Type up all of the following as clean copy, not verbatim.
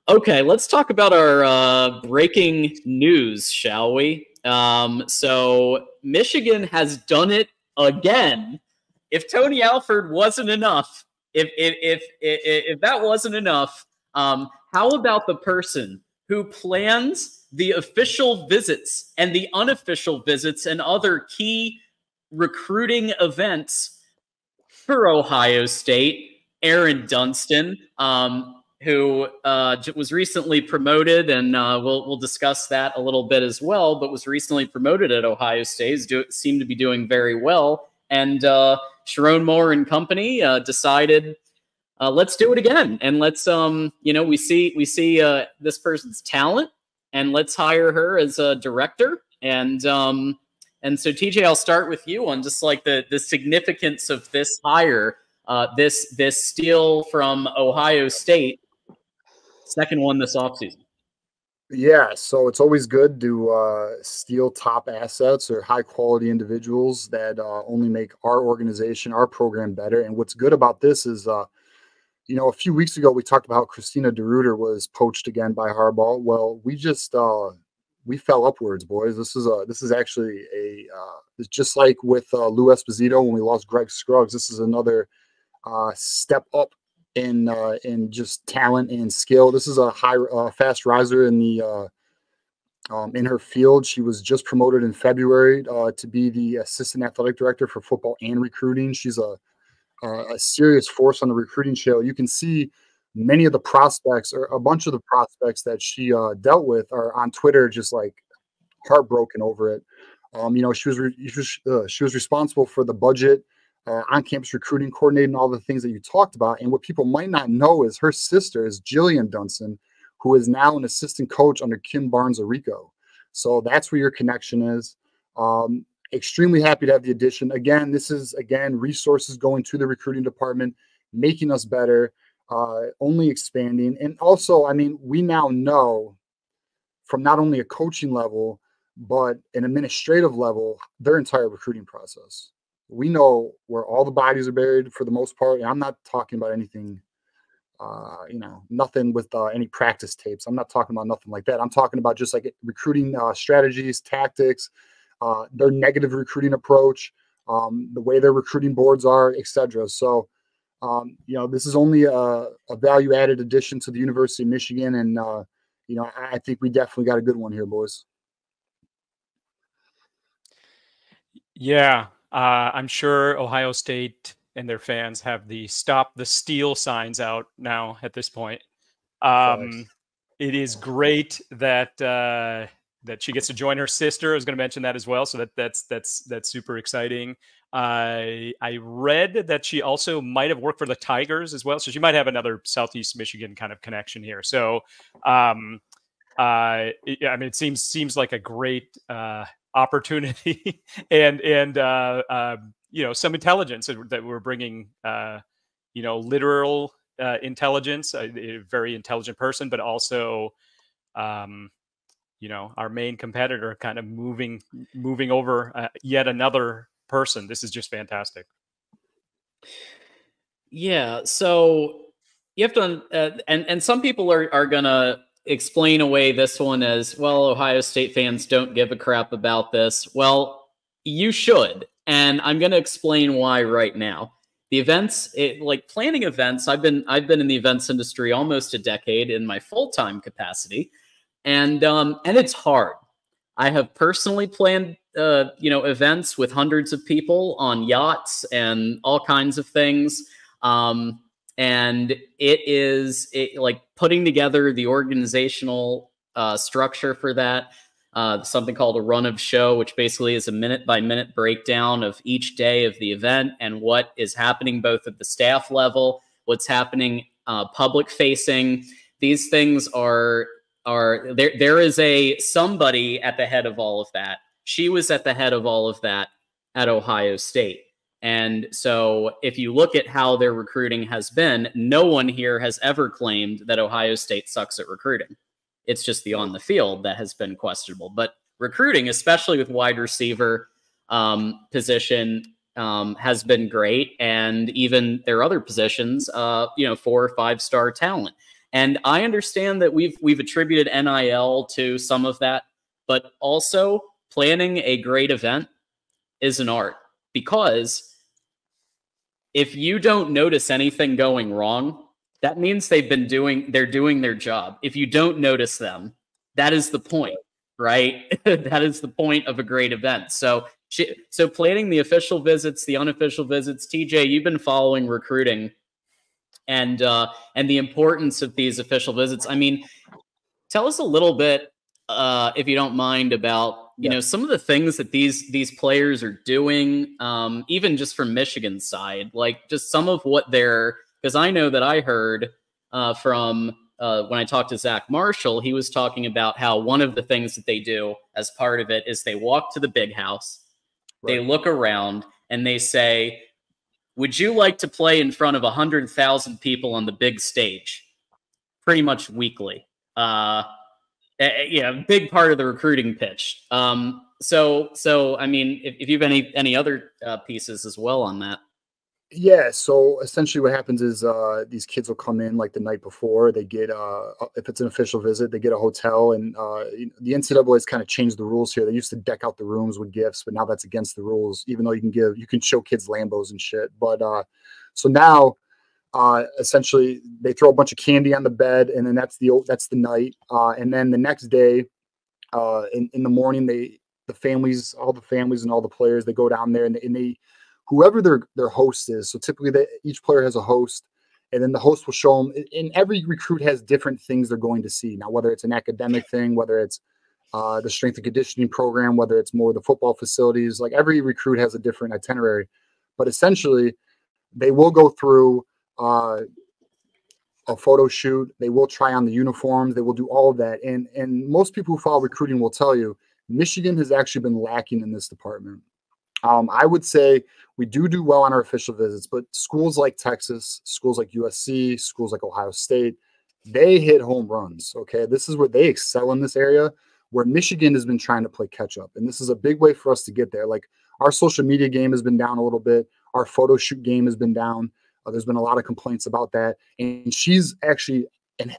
Okay, let's talk about our breaking news, shall we? So Michigan has done it again. If Tony Alford wasn't enough, if that wasn't enough, how about the person who plans the official visits and the unofficial visits and other key recruiting events for Ohio State, Erin Dunston, who was recently promoted, and we'll discuss that a little bit as well, but was recently promoted at Ohio State, seemed to be doing very well. And Sharon Moore and company decided, let's do it again. And let's, we see this person's talent, and let's hire her as a director. And so TJ, I'll start with you on just like the significance of this hire, this steal from Ohio State, second one this offseason. Yeah, so it's always good to steal top assets or high quality individuals that only make our organization, our program better. And what's good about this is, a few weeks ago we talked about how Christina DeRuiter was poached again by Harbaugh. Well, we just we fell upwards, boys. This is actually it's just like with Lou Esposito when we lost Greg Scruggs. This is another step up in just talent and skill. This is a fast riser in the in her field. She was just promoted in February to be the assistant athletic director for football and recruiting. She's a serious force on the recruiting trail. You can see many of the prospects, or a bunch of the prospects that she dealt with, are on Twitter just like heartbroken over it. She was responsible for the budget, on-campus recruiting, coordinating all the things that you talked about. And what people might not know is her sister is Jillian Dunston, who is now an assistant coach under Kim Barnes-Arico. So that's where your connection is. Extremely happy to have the addition. Again, this is, resources going to the recruiting department, making us better, only expanding. And also, we now know from not only a coaching level, but an administrative level, their entire recruiting process. We know where all the bodies are buried for the most part. And I'm not talking about anything, nothing with any practice tapes. I'm not talking about nothing like that. I'm talking about just like recruiting strategies, tactics, their negative recruiting approach, the way their recruiting boards are, etc. So, this is only a value-added addition to the University of Michigan. And, I think we definitely got a good one here, boys. Yeah. I'm sure Ohio State and their fans have the "Stop the Steal" signs out now at this point. It is great that she gets to join her sister. I was going to mention that as well. So that's super exciting. I read that she also might have worked for the Tigers as well. So she might have another Southeast Michigan kind of connection here. So, it seems like a great, opportunity and some intelligence that we're bringing, literal intelligence, a very intelligent person, but also, our main competitor kind of moving over yet another person. This is just fantastic. Yeah. So you have to, and some people are going to explain away this one as, well, Ohio State fans don't give a crap about this. Well, you should. And I'm going to explain why right now. The events, like planning events, I've been in the events industry almost a decade in my full-time capacity. And it's hard. I have personally planned, events with hundreds of people on yachts and all kinds of things. And it is like putting together the organizational structure for that. Something called a run of show, which basically is a minute-by-minute breakdown of each day of the event and what is happening both at the staff level, what's happening public-facing. These things are there is somebody at the head of all of that. She was at the head of all of that at Ohio State. And so if you look at how their recruiting has been, no one here has ever claimed that Ohio State sucks at recruiting. It's just the on the field that has been questionable. But recruiting, especially with wide receiver position, has been great, and even their other positions, 4 or 5-star talent. And I understand that we've attributed NIL to some of that, but also planning a great event is an art, because if you don't notice anything going wrong, that means they're doing their job. If you don't notice them, that is the point, right? That is the point of a great event. So planning the official visits, the unofficial visits. TJ, you've been following recruiting and the importance of these official visits. I mean, tell us a little bit, if you don't mind, about some of the things that these players are doing, even just from Michigan's side, like just some of what because I know that I heard from when I talked to Zach Marshall, he was talking about how one of the things that they do as part of it is they walk to the big house, they look around, and they say, would you like to play in front of 100,000 people on the big stage? Pretty much weekly. Big part of the recruiting pitch. So I mean, if you've any other pieces as well on that. Yeah, so essentially what happens is these kids will come in like the night before. They get, if it's an official visit, they get a hotel, and the NCAA has kind of changed the rules here. They used to deck out the rooms with gifts, but now that's against the rules, even though you can show kids Lambos and shit. But so now essentially they throw a bunch of candy on the bed, and then that's the night. And then the next day in the morning, all the families and all the players, they go down there and they whoever their host is. So typically each player has a host, and then the host will show them. And every recruit has different things they're going to see. Now, whether it's an academic thing, whether it's the strength and conditioning program, whether it's more the football facilities, like every recruit has a different itinerary. But essentially, they will go through a photo shoot. They will try on the uniforms. They will do all of that. And most people who follow recruiting will tell you Michigan has actually been lacking in this department. I would say we do well on our official visits, but schools like Texas, schools like USC, schools like Ohio State, they hit home runs. Okay. This is where they excel in this area, where Michigan has been trying to play catch up. And this is a big way for us to get there. Like, our social media game has been down a little bit. Our photo shoot game has been down. There's been a lot of complaints about that. And she's actually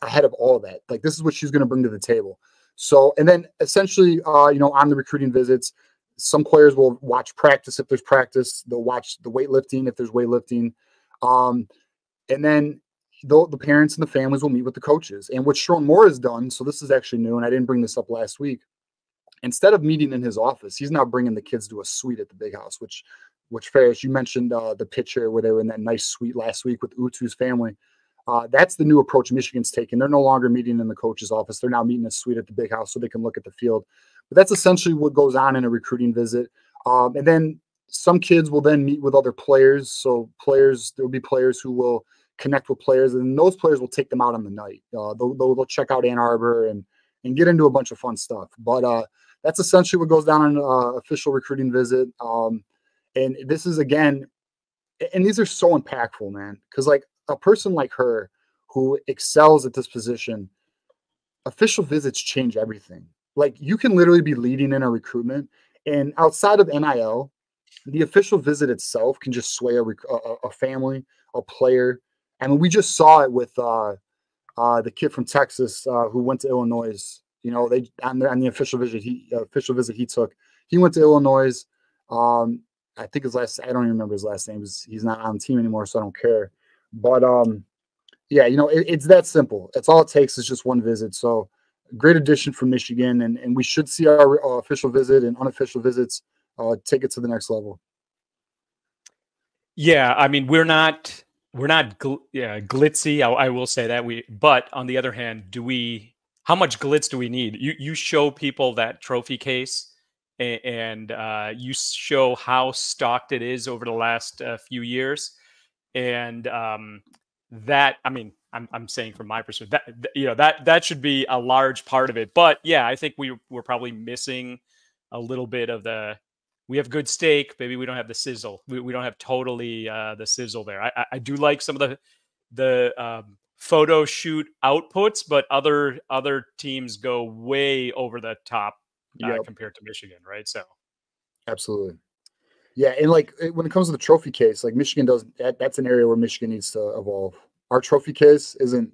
ahead of all of that. Like, this is what she's going to bring to the table. So, and then essentially, on the recruiting visits, some players will watch practice if there's practice. They'll watch the weightlifting if there's weightlifting. And then the parents and the families will meet with the coaches. And what Sharon Moore has done, so this is actually new, and I didn't bring this up last week, instead of meeting in his office, he's now bringing the kids to a suite at the big house, which Ferris, you mentioned the picture where they were in that nice suite last week with Utu's family. That's the new approach Michigan's taking. They're no longer meeting in the coach's office. They're now meeting in a suite at the big house so they can look at the field. But that's essentially what goes on in a recruiting visit. And then some kids will then meet with other players. So there'll be players who will connect with players, and those players will take them out on the night. They'll check out Ann Arbor and get into a bunch of fun stuff. But that's essentially what goes down on an official recruiting visit. And this is, again, and these are so impactful, man, because like a person like her who excels at this position, official visits change everything. Like, you can literally be leading in a recruitment, and outside of NIL, the official visit itself can just sway a family, a player. I mean, we just saw it with the kid from Texas who went to Illinois. They on the official visit he took. He went to Illinois. I think I don't even remember his last name. He's not on the team anymore, so I don't care. But yeah, it's that simple. It's all it takes is just one visit. So, great addition for Michigan, and we should see our official visit and unofficial visits take it to the next level. Yeah, I mean, we're not glitzy. I will say that but on the other hand, how much glitz do we need? You show people that trophy case, and you show how stocked it is over the last few years, and that, I mean, I'm saying from my perspective that should be a large part of it. But yeah, I think we're probably missing a little bit of we have good steak, maybe we don't have the sizzle. We don't have totally the sizzle there. I do like some of the photo shoot outputs, but other teams go way over the top compared to Michigan, right? So absolutely. Yeah, and like when it comes to the trophy case, like Michigan does that's an area where Michigan needs to evolve. Our trophy case isn't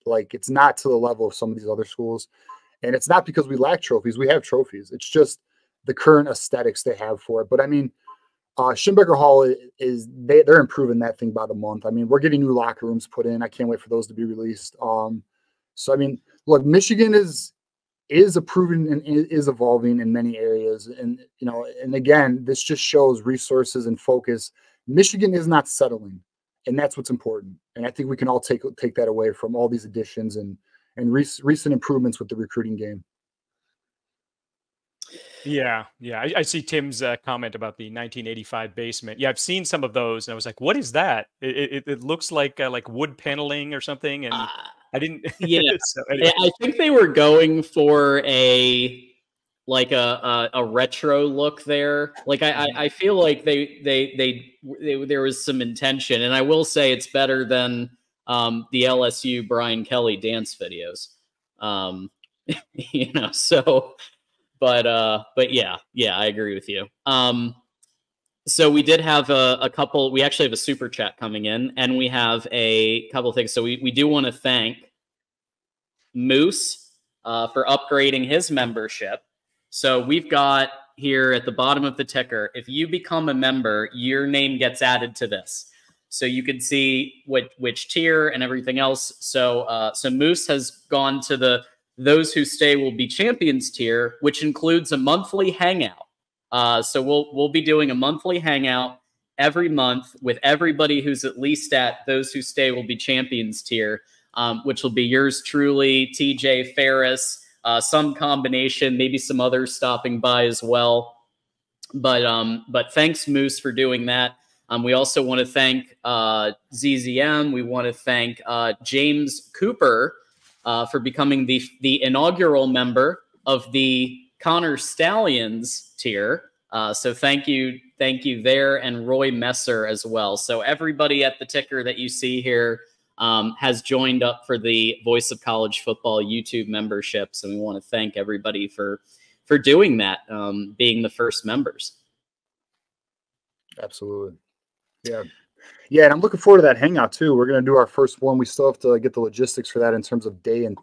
like it's not to the level of some of these other schools. And it's not because we lack trophies. We have trophies. It's just the current aesthetics they have for it. But I mean, Schimbecker Hall they're improving that thing by the month. I mean, we're getting new locker rooms put in. I can't wait for those to be released. So I mean, look, Michigan is improving and is evolving in many areas. And you know, and again, this just shows resources and focus. Michigan is not settling, and that's what's important. And I think we can all take that away from all these additions and recent improvements with the recruiting game. Yeah. I see Tim's comment about the 1985 basement. Yeah, I've seen some of those, and I was like, "What is that?" It looks like wood paneling or something, and I didn't. Yeah, so anyway. I think they were going for a retro look there. Like I feel like there was some intention, and I will say it's better than the LSU Brian Kelly dance videos. You know, so. But yeah, I agree with you. So we did have a couple. We actually have a super chat coming in, and we have a couple of things. So we do want to thank Moose for upgrading his membership. So we've got here at the bottom of the ticker, if you become a member, your name gets added to this. So you can see which tier and everything else. So so Moose has gone to the Those Who Stay Will Be Champions tier, which includes a monthly hangout. So we'll be doing a monthly hangout every month with everybody who's at least at Those Who Stay Will Be Champions tier, which will be yours truly, TJ, Ferris, some combination, maybe some others stopping by as well. But thanks, Moose, for doing that. We also want to thank ZZM. We want to thank James Cooper, for becoming the inaugural member of the Connor Stallions tier. So thank you there, and Roy Messer as well. So everybody at the ticker that you see here has joined up for the Voice of College Football YouTube memberships, and we want to thank everybody for doing that, being the first members. Absolutely. Yeah, and I'm looking forward to that hangout too. We're going to do our first one. We still have to get the logistics for that in terms of date and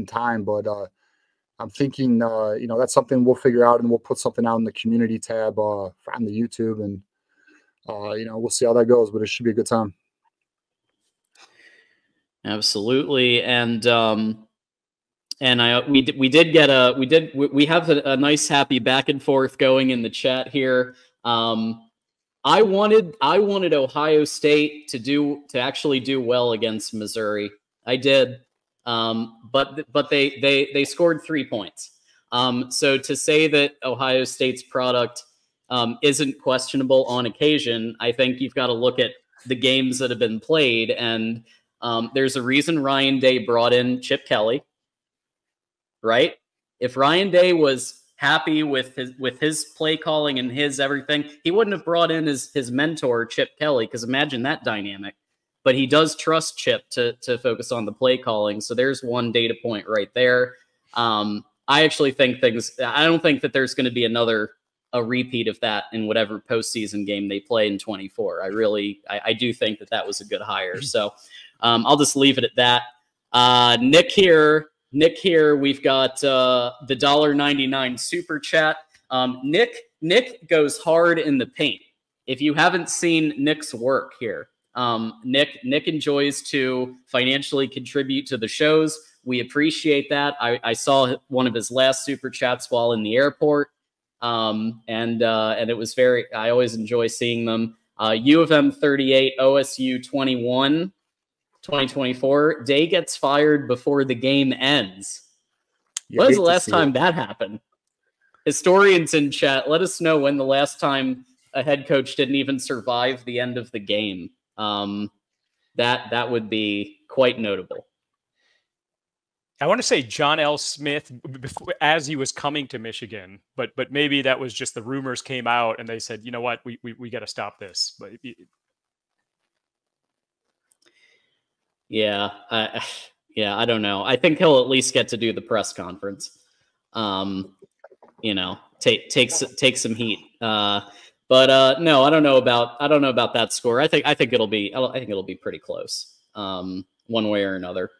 time. But I'm thinking, you know, that's something we'll figure out, and we'll put something out in the community tab on the YouTube, and you know, we'll see how that goes. But it should be a good time. Absolutely, and we have a nice happy back and forth going in the chat here. I wanted Ohio State to actually do well against Missouri. I did, but they scored 3 points. So to say that Ohio State's product isn't questionable on occasion, I think you've got to look at the games that have been played, and there's a reason Ryan Day brought in Chip Kelly, right? If Ryan Day was happy with his play calling and his everything, he wouldn't have brought in his mentor Chip Kelly, because imagine that dynamic. But he does trust Chip to focus on the play calling. So there's one data point right there. I actually think I don't think that there's going to be a repeat of that in whatever postseason game they play in 24. I do think that was a good hire. So I'll just leave it at that. Nick here, we've got the $1.99 super chat. Nick goes hard in the paint. If you haven't seen Nick's work here, Nick enjoys to financially contribute to the shows. We appreciate that. I saw one of his last super chats while in the airport, and it was I always enjoy seeing them. U of M 38, OSU 21. 2024, Day gets fired before the game ends. When was the last time that happened? Historians in chat, let us know when the last time a head coach didn't even survive the end of the game. That would be quite notable. I want to say John L. Smith as he was coming to Michigan, but maybe that was just the rumors came out and they said, you know what, we got to stop this. But yeah, I don't know. I think he'll at least get to do the press conference. You know, take some heat. But no, I don't know about that score. I think it'll be pretty close, one way or another.